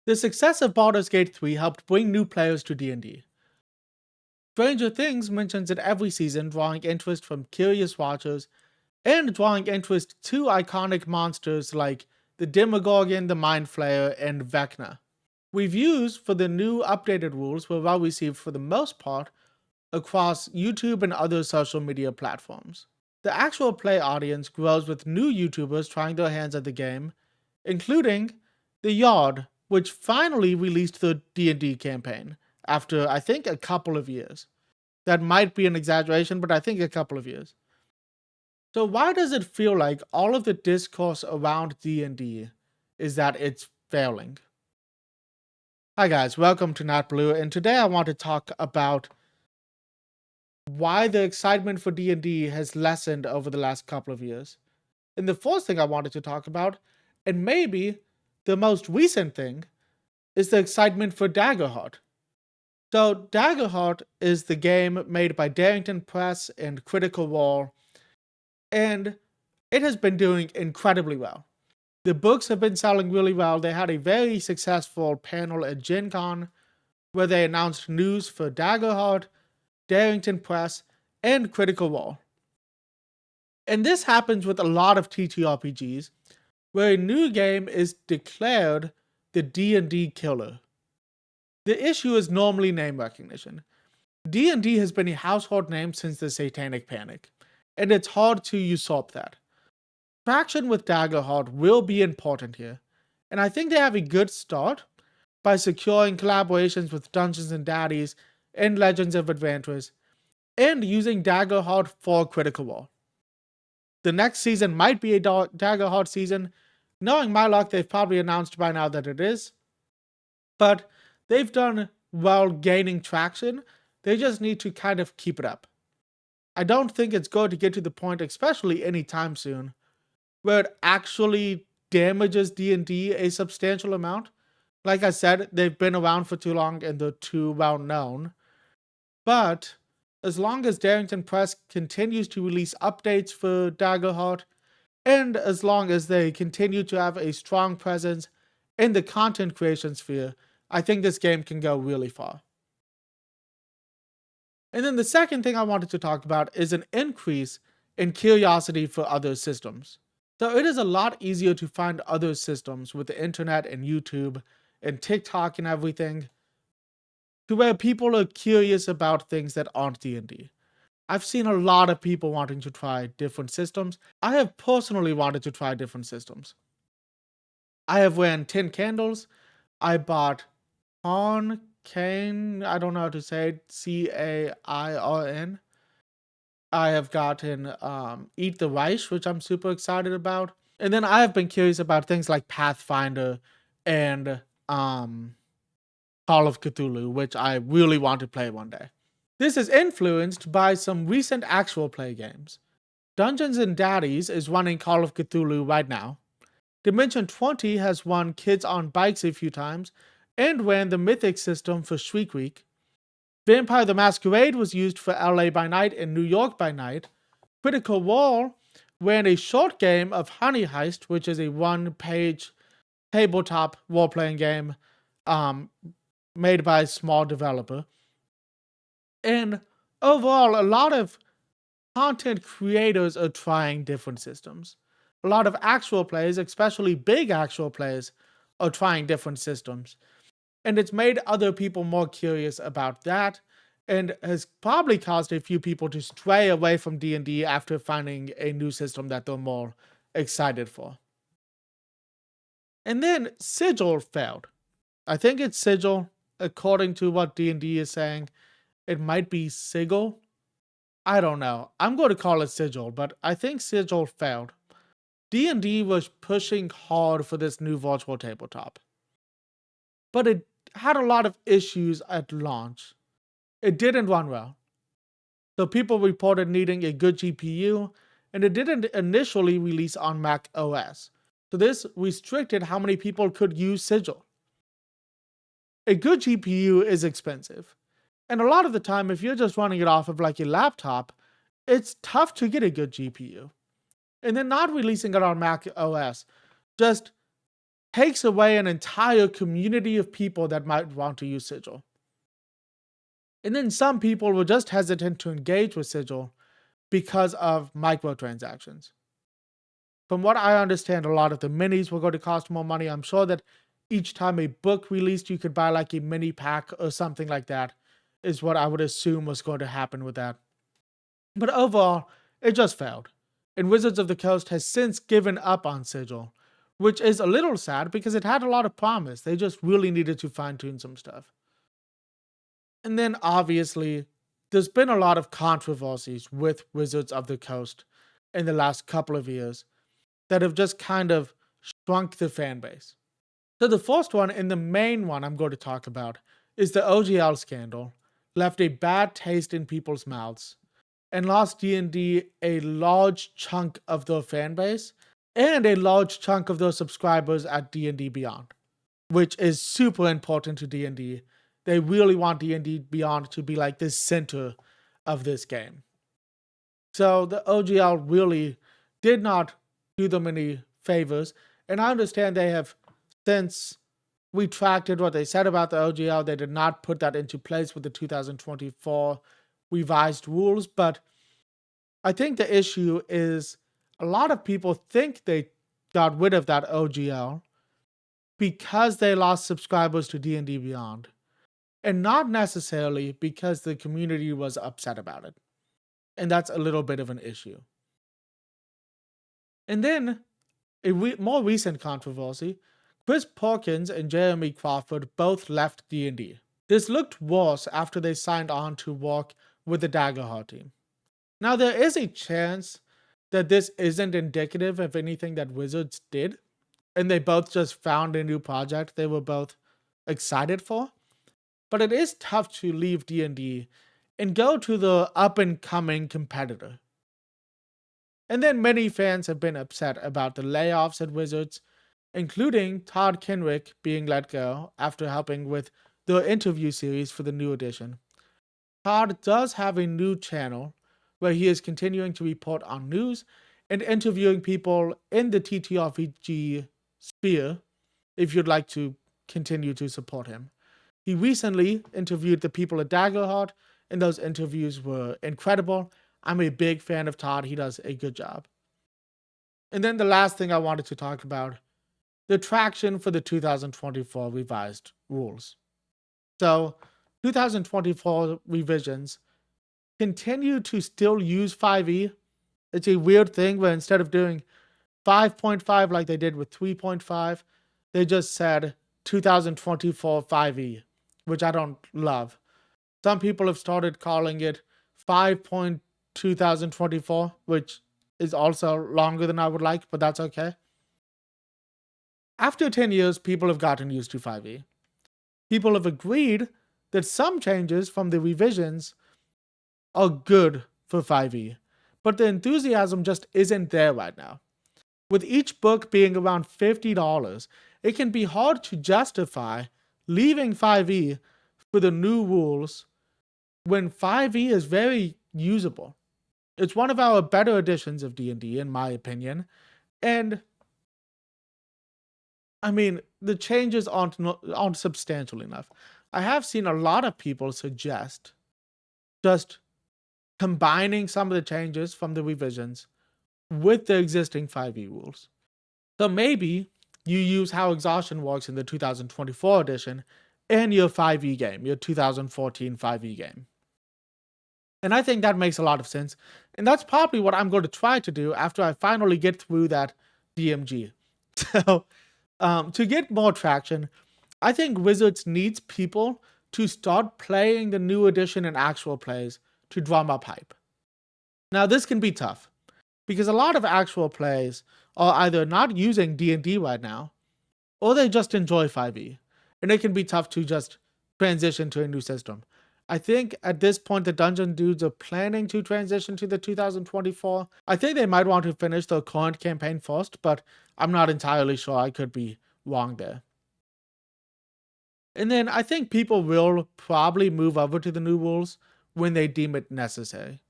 The success of Baldur's Gate 3 helped bring new players to D&D. Stranger Things mentions it every season, drawing interest from curious watchers and drawing interest to iconic monsters like the Demogorgon, the Mind Flayer, and Vecna. Reviews for the new updated rules were well received for the most part across YouTube and other social media platforms. The actual play audience grows with new YouTubers trying their hands at the game, including The Yard, which finally released the D&D campaign after, I think, a couple of years. That might be an exaggeration, but I think a couple of years. So why does it feel like all of the discourse around D&D is that it's failing? Hi guys, welcome to Not Blue, and today I want to talk about why the excitement for D&D has lessened over the last couple of years. And the first thing I wanted to talk about, and maybe the most recent thing, is the excitement for Daggerheart. So Daggerheart is the game made by Darrington Press and Critical Role, and it has been doing incredibly well. The books have been selling really well. They had a very successful panel at Gen Con where they announced news for Daggerheart, Darrington Press, and Critical Role. And this happens with a lot of TTRPGs, where a new game is declared the D&D killer. The issue is normally name recognition. D&D has been a household name since the Satanic Panic, and it's hard to usurp that. Traction with Daggerheart will be important here, and I think they have a good start by securing collaborations with Dungeons & Daddies and Legends of Adventures, and using Daggerheart for Critical Role. The next season might be a Daggerheart season. Knowing my luck, they've probably announced by now that it is. But they've done well gaining traction. They just need to kind of keep it up. I don't think it's going to get to the point, especially anytime soon, where it actually damages D&D a substantial amount. Like I said, they've been around for too long and they're too well known. But as long as Darrington Press continues to release updates for Daggerheart, and as long as they continue to have a strong presence in the content creation sphere, I think this game can go really far. And then the second thing I wanted to talk about is an increase in curiosity for other systems. So it is a lot easier to find other systems with the internet and YouTube and TikTok and everything, to where people are curious about things that aren't D&D. I've seen a lot of people wanting to try different systems. I have personally wanted to try different systems. I have ran 10 Candles. I bought Cain, I don't know how to say it, Cairn. I have gotten Eat the Rice, which I'm super excited about. And then I have been curious about things like Pathfinder and Call of Cthulhu, which I really want to play one day. This is influenced by some recent actual play games. Dungeons & Daddies is running Call of Cthulhu right now. Dimension 20 has run Kids on Bikes a few times, and ran the Mythic system for Shriek Week. Vampire the Masquerade was used for LA by Night and New York by Night. Critical Role ran a short game of Honey Heist, which is a one-page tabletop role-playing game made by a small developer. And overall, a lot of content creators are trying different systems. A lot of actual plays, especially big actual plays, are trying different systems. And it's made other people more curious about that, and has probably caused a few people to stray away from D&D after finding a new system that they're more excited for. And then Sigil failed. I think it's Sigil, according to what D&D is saying. It might be Sigil. I don't know. I'm going to call it Sigil, but I think Sigil failed. D&D was pushing hard for this new virtual tabletop, but it had a lot of issues at launch. It didn't run well. So people reported needing a good GPU, and it didn't initially release on Mac OS. So this restricted how many people could use Sigil. A good GPU is expensive. And a lot of the time, if you're just running it off of like a laptop, it's tough to get a good GPU. And then not releasing it on Mac OS just takes away an entire community of people that might want to use Sigil. And then some people were just hesitant to engage with Sigil because of microtransactions. From what I understand, a lot of the minis were going to cost more money. I'm sure that each time a book released, you could buy like a mini pack or something like that, is what I would assume was going to happen with that. But overall, it just failed. And Wizards of the Coast has since given up on Sigil, which is a little sad because it had a lot of promise. They just really needed to fine tune some stuff. And then obviously, there's been a lot of controversies with Wizards of the Coast in the last couple of years that have just kind of shrunk the fan base. So the first one, and the main one I'm going to talk about, is the OGL scandal, left a bad taste in people's mouths, and lost D&D a large chunk of their fan base and a large chunk of their subscribers at D&D Beyond, which is super important to D&D. They really want D&D Beyond to be like the center of this game. So the OGL really did not do them any favors, and I understand they have since retracted what they said about the OGL. They did not put that into place with the 2024 revised rules, but I think the issue is a lot of people think they got rid of that OGL because they lost subscribers to D&D Beyond, and not necessarily because the community was upset about it. And that's a little bit of an issue. And then, a more recent controversy, Chris Perkins and Jeremy Crawford both left D&D. This looked worse after they signed on to work with the Daggerheart team. Now, there is a chance that this isn't indicative of anything that Wizards did, and they both just found a new project they were both excited for. But it is tough to leave D&D and go to the up-and-coming competitor. And then many fans have been upset about the layoffs at Wizards, including Todd Kenrick being let go after helping with the interview series for the new edition. Todd does have a new channel where he is continuing to report on news and interviewing people in the TTRPG sphere if you'd like to continue to support him. He recently interviewed the people at Daggerheart, and those interviews were incredible. I'm a big fan of Todd. He does a good job. And then the last thing I wanted to talk about, the traction for the 2024 revised rules. So 2024 revisions continue to still use 5e. It's a weird thing where instead of doing 5.5 like they did with 3.5, they just said 2024 5e, which I don't love. Some people have started calling it 5.2024, which is also longer than I would like, but that's okay. After 10 years, people have gotten used to 5e. People have agreed that some changes from the revisions are good for 5e, but the enthusiasm just isn't there right now. With each book being around $50, it can be hard to justify leaving 5e for the new rules when 5e is very usable. It's one of our better editions of D&D, in my opinion, and I mean, the changes aren't substantial enough. I have seen a lot of people suggest just combining some of the changes from the revisions with the existing 5e rules. So maybe you use how exhaustion works in the 2024 edition in your 5e game, your 2014 5e game. And I think that makes a lot of sense. And that's probably what I'm going to try to do after I finally get through that DMG. So, to get more traction, I think Wizards needs people to start playing the new edition in actual plays to drum up hype. Now, this can be tough because a lot of actual plays are either not using D&D right now, or they just enjoy 5e, and it can be tough to just transition to a new system. I think at this point the Dungeon Dudes are planning to transition to the 2024. I think they might want to finish their current campaign first, but I'm not entirely sure. I could be wrong there. And then I think people will probably move over to the new rules when they deem it necessary.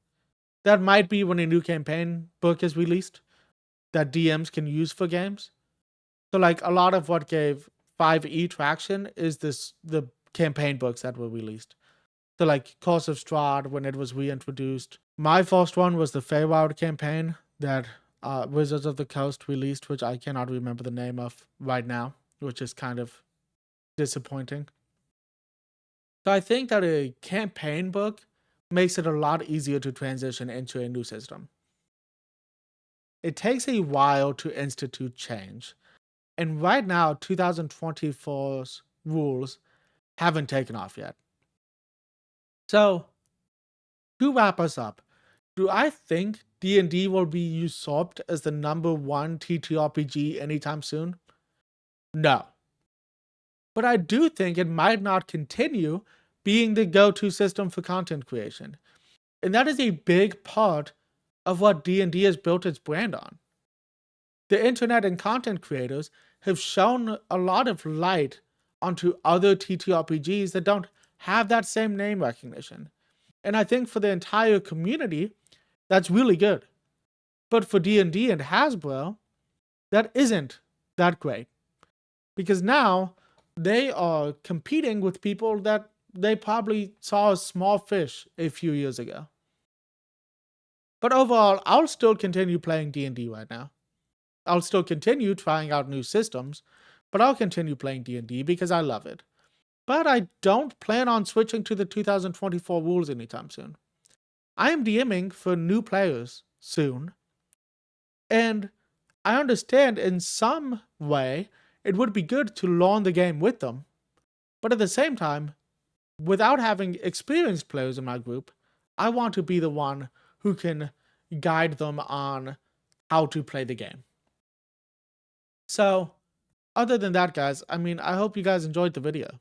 That might be when a new campaign book is released that DMs can use for games. So like a lot of what gave 5e traction is the campaign books that were released. So like Curse of Strahd when it was reintroduced. My first one was the Feywild campaign that Wizards of the Coast released, which I cannot remember the name of right now, which is kind of disappointing. So I think that a campaign book makes it a lot easier to transition into a new system. It takes a while to institute change. And right now, 2024's rules haven't taken off yet. So, to wrap us up, do I think D&D will be usurped as the #1 TTRPG anytime soon? No. But I do think it might not continue being the go-to system for content creation. And that is a big part of what D&D has built its brand on. The internet and content creators have shown a lot of light onto other TTRPGs that don't have that same name recognition. And I think for the entire community, that's really good. But for D&D and Hasbro, that isn't that great. Because now they are competing with people that they probably saw as small fish a few years ago. But overall, I'll still continue playing D&D right now. I'll still continue trying out new systems, but I'll continue playing D&D because I love it. But I don't plan on switching to the 2024 rules anytime soon. I am DMing for new players soon, and I understand in some way it would be good to learn the game with them, but at the same time, without having experienced players in my group, I want to be the one who can guide them on how to play the game. So, other than that, guys, I hope you guys enjoyed the video.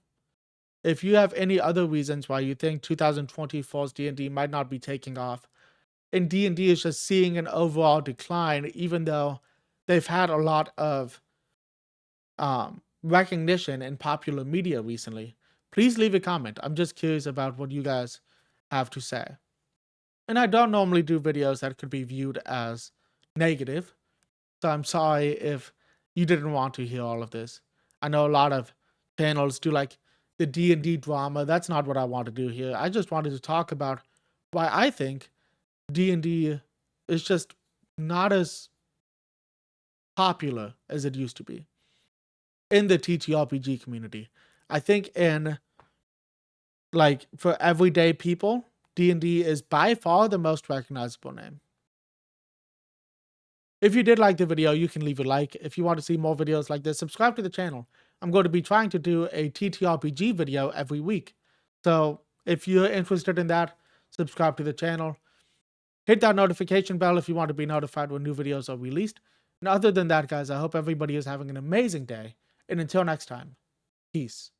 If you have any other reasons why you think 2024's D&D might not be taking off, and D&D is just seeing an overall decline, even though they've had a lot of recognition in popular media recently, please leave a comment. I'm just curious about what you guys have to say. And I don't normally do videos that could be viewed as negative, so I'm sorry if you didn't want to hear all of this. I know a lot of channels do like the D&D drama. That's not what I want to do here. I just wanted to talk about why I think D&D is just not as popular as it used to be in the TTRPG community. I think for everyday people, D&D is by far the most recognizable name. If you did like the video, you can leave a like. If you want to see more videos like this, subscribe to the channel. I'm going to be trying to do a TTRPG video every week. So if you're interested in that, subscribe to the channel. Hit that notification bell if you want to be notified when new videos are released. And other than that, guys, I hope everybody is having an amazing day. And until next time, peace.